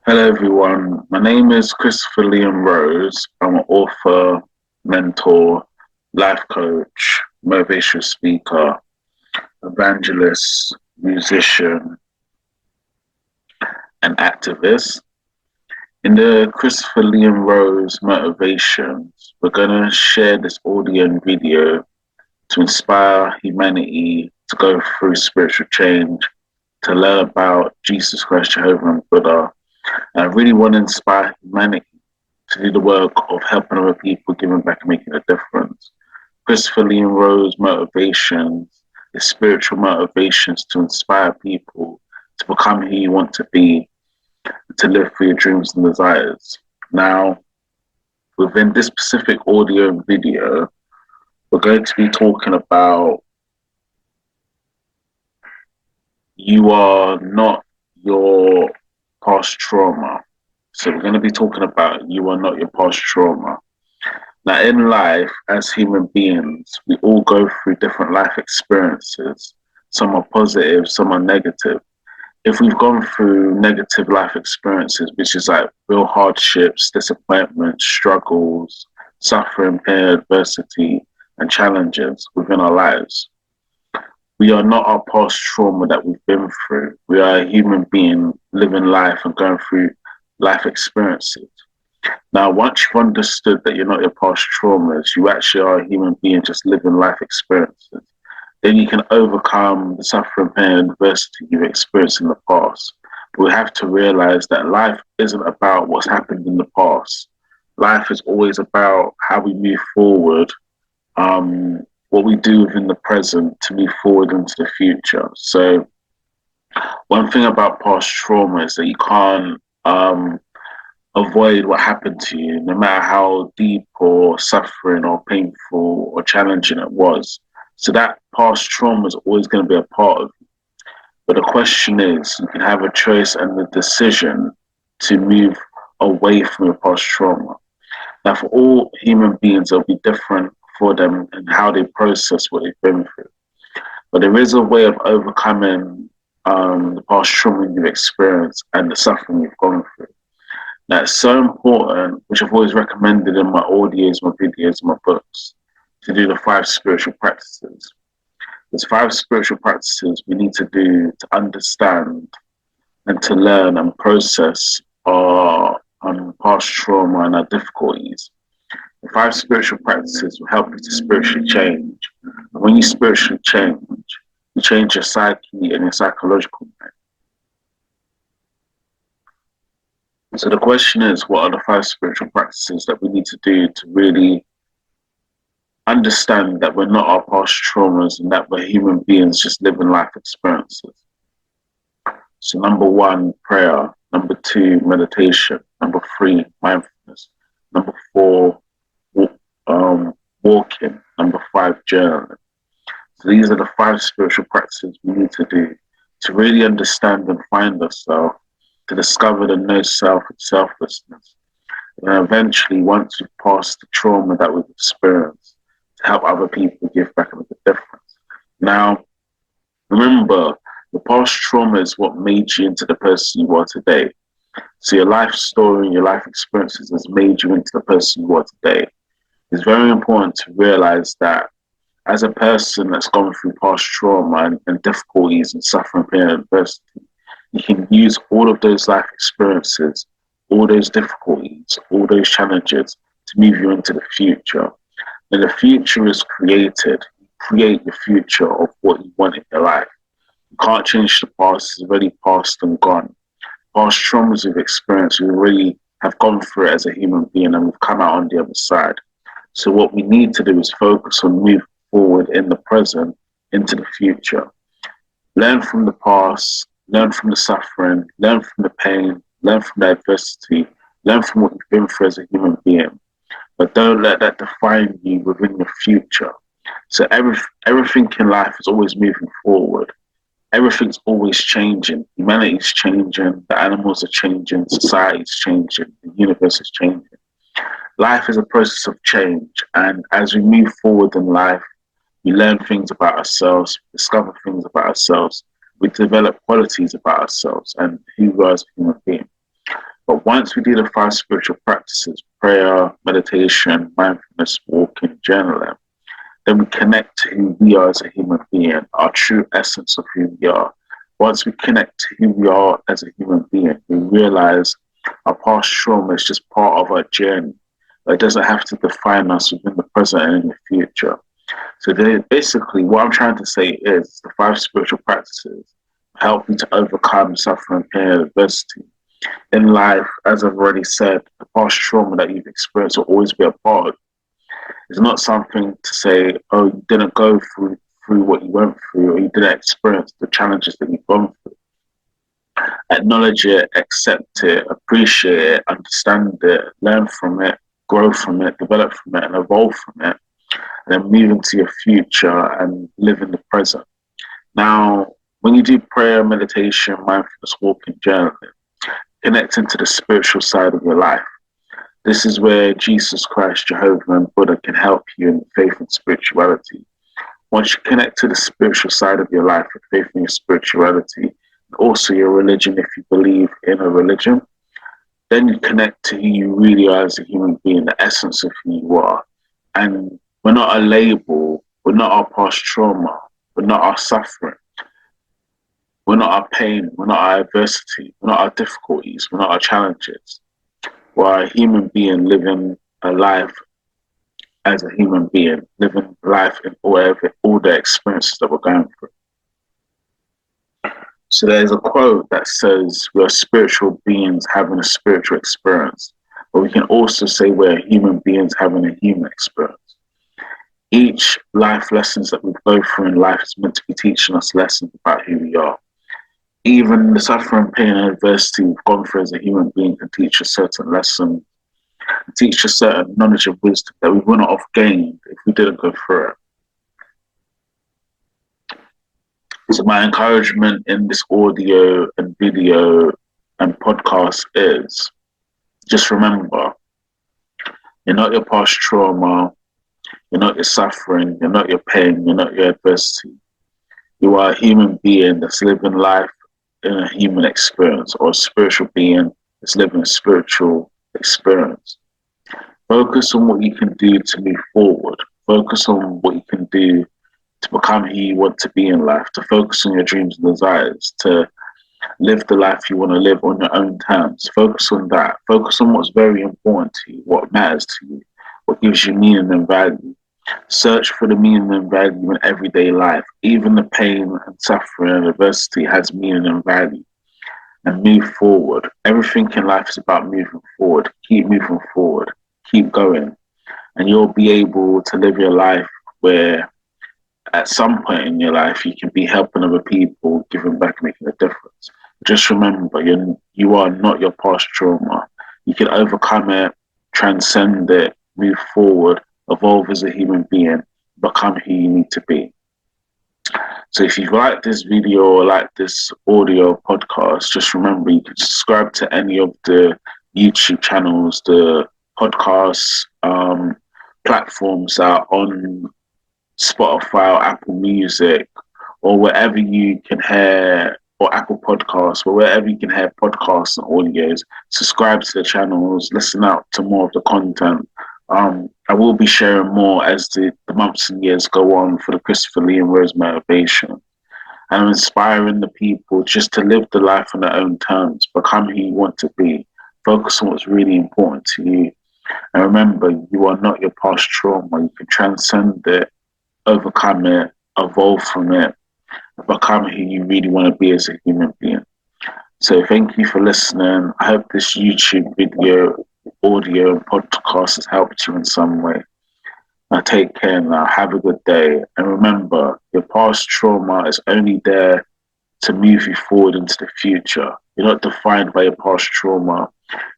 Hello, everyone. My name is Christopher Liam Rose. I'm an author, mentor, life coach, motivational speaker, evangelist, musician, and activist. In the Christopher Liam Rose Motivations, we're going to share this audio and video to inspire humanity to go through spiritual change, to learn about Jesus Christ, Jehovah, and Buddha. And I really want to inspire humanity to do the work of helping other people, giving back and making a difference. Christopher Lee and Rose motivations is spiritual motivations to inspire people to become who you want to be, to live for your dreams and desires. Now, within this specific audio and video, we're going to be talking about you are not your past trauma. So we're going to be talking about you are not your past trauma. Now, in life, as human beings, we all go through different life experiences. Some are positive, some are negative. If we've gone through negative life experiences, which is like real hardships, disappointments, struggles, suffering, pain, adversity, and challenges within our lives, we are not our past trauma that we've been through. We are a human being living life and going through life experiences. Now, once you've understood that you're not your past traumas, you actually are a human being just living life experiences, then you can overcome the suffering, pain, and adversity you've experienced in the past. But we have to realize that life isn't about what's happened in the past. Life is always about how we move forward, what we do within the present to move forward into the future. So one thing about past trauma is that you can't avoid what happened to you, no matter how deep or suffering or painful or challenging it was. So that past trauma is always going to be a part of you. But the question is, you can have a choice and the decision to move away from your past trauma. Now, for all human beings, it'll be different for them and how they process what they've been through. But there is a way of overcoming the past trauma you've experienced and the suffering you've gone through. Now, it's so important, which I've always recommended in my audios, my videos, my books, to do the 5 spiritual practices. There's 5 spiritual practices we need to do to understand and to learn and process our past trauma and our difficulties. The 5 spiritual practices will help you to spiritually change. And when you spiritually change, you change your psyche and your psychological mind. So the question is, what are the 5 spiritual practices that we need to do to really understand that we're not our past traumas and that we're human beings just living life experiences? So number 1, prayer. Number 2, meditation. Number 3, mindfulness. Number 4, walking. Number 5, journaling. So these are the 5 spiritual practices we need to do to really understand and find ourselves, to discover the no self and selflessness. And eventually, once we've passed the trauma that we've experienced, to help other people give back and make a difference. Now, remember, the past trauma is what made you into the person you are today. So your life story and your life experiences has made you into the person you are today. It's very important to realize that as a person that's gone through past trauma and difficulties and suffering, pain, and adversity, you can use all of those life experiences, all those difficulties, all those challenges to move you into the future. And the future is created. You create the future of what you want in your life. You can't change the past. It's already past and gone. Past traumas we've experienced, we really have gone through it as a human being and we've come out on the other side. So what we need to do is focus on moving forward in the present into the future. Learn from the past, learn from the suffering, learn from the pain, learn from the adversity, learn from what you've been through as a human being. But don't let that define you within your future. So everything in life is always moving forward. Everything's always changing. Humanity's changing, the animals are changing, society's changing, the universe is changing. Life is a process of change, and as we move forward in life, we learn things about ourselves, discover things about ourselves, we develop qualities about ourselves and who we are as a human being. But once we do the 5 spiritual practices, prayer, meditation, mindfulness, walking, journaling, then we connect to who we are as a human being, our true essence of who we are. Once we connect to who we are as a human being, we realize our past trauma is just part of our journey. It doesn't have to define us within the present and in the future. So basically, what I'm trying to say is the 5 spiritual practices help you to overcome suffering, pain, and adversity. In life, as I've already said, the past trauma that you've experienced will always be a part of you. It's not something to say, oh, you didn't go through what you went through, or you didn't experience the challenges that you've gone through. Acknowledge it, accept it, appreciate it, understand it, learn from it, grow from it, develop from it, and evolve from it. And then move into your future and live in the present. Now, when you do prayer, meditation, mindfulness, walking, journaling, connect into the spiritual side of your life. This is where Jesus Christ, Jehovah, and Buddha can help you in faith and spirituality. Once you connect to the spiritual side of your life, with faith and your spirituality, and also your religion, if you believe in a religion, then you connect to who you really are as a human being, the essence of who you are. And we're not a label, we're not our past trauma, we're not our suffering, we're not our pain, we're not our adversity, we're not our difficulties, we're not our challenges. We're a human being living a life as a human being, living life in all the experiences that we're going through. So there's a quote that says we're spiritual beings having a spiritual experience, but we can also say we're human beings having a human experience. Each life lessons that we go through in life is meant to be teaching us lessons about who we are. Even the suffering, pain, and adversity we've gone through as a human being can teach us certain lessons, teach us certain knowledge and wisdom that we would not have gained if we didn't go through it. So my encouragement in this audio and video and podcast is just remember, you're not your past trauma, you're not your suffering, you're not your pain, you're not your adversity. You are a human being that's living life in a human experience, or a spiritual being that's living a spiritual experience. Focus on what you can do to move forward. Focus on what you can do to become who you want to be in life, to focus on your dreams and desires, to live the life you want to live on your own terms. Focus on that. Focus on what's very important to you, what matters to you, what gives you meaning and value. Search for the meaning and value in everyday life. Even the pain and suffering and adversity has meaning and value. And move forward. Everything in life is about moving forward. Keep moving forward. Keep going. And you'll be able to live your life where at some point in your life you can be helping other people, giving back, making a difference. Just remember, you are not your past trauma. You can overcome it, transcend it, move forward, evolve as a human being, become who you need to be. So if you've liked this video or like this audio podcast, just remember you can subscribe to any of the YouTube channels, the podcasts, platforms that are on Spotify or Apple Music, or wherever you can hear, or Apple Podcasts, or wherever you can hear podcasts and audios. Subscribe to the channels, listen out to more of the content. I will be sharing more as the months and years go on for the Christopher Lee and Rose Motivation. And I'm inspiring the people just to live the life on their own terms, become who you want to be, focus on what's really important to you. And remember, you are not your past trauma. You can transcend it, overcome it, evolve from it, and become who you really want to be as a human being. So thank you for listening. I hope this YouTube video, audio, and podcast has helped you in some way. Now take care now. Have a good day. And remember, your past trauma is only there to move you forward into the future. You're not defined by your past trauma.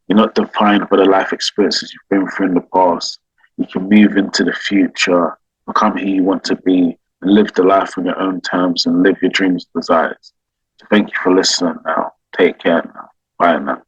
You're not defined by the life experiences you've been through in the past. You can move into the future, become who you want to be, and live the life on your own terms and live your dreams and desires. So thank you for listening now. Take care now. Bye now.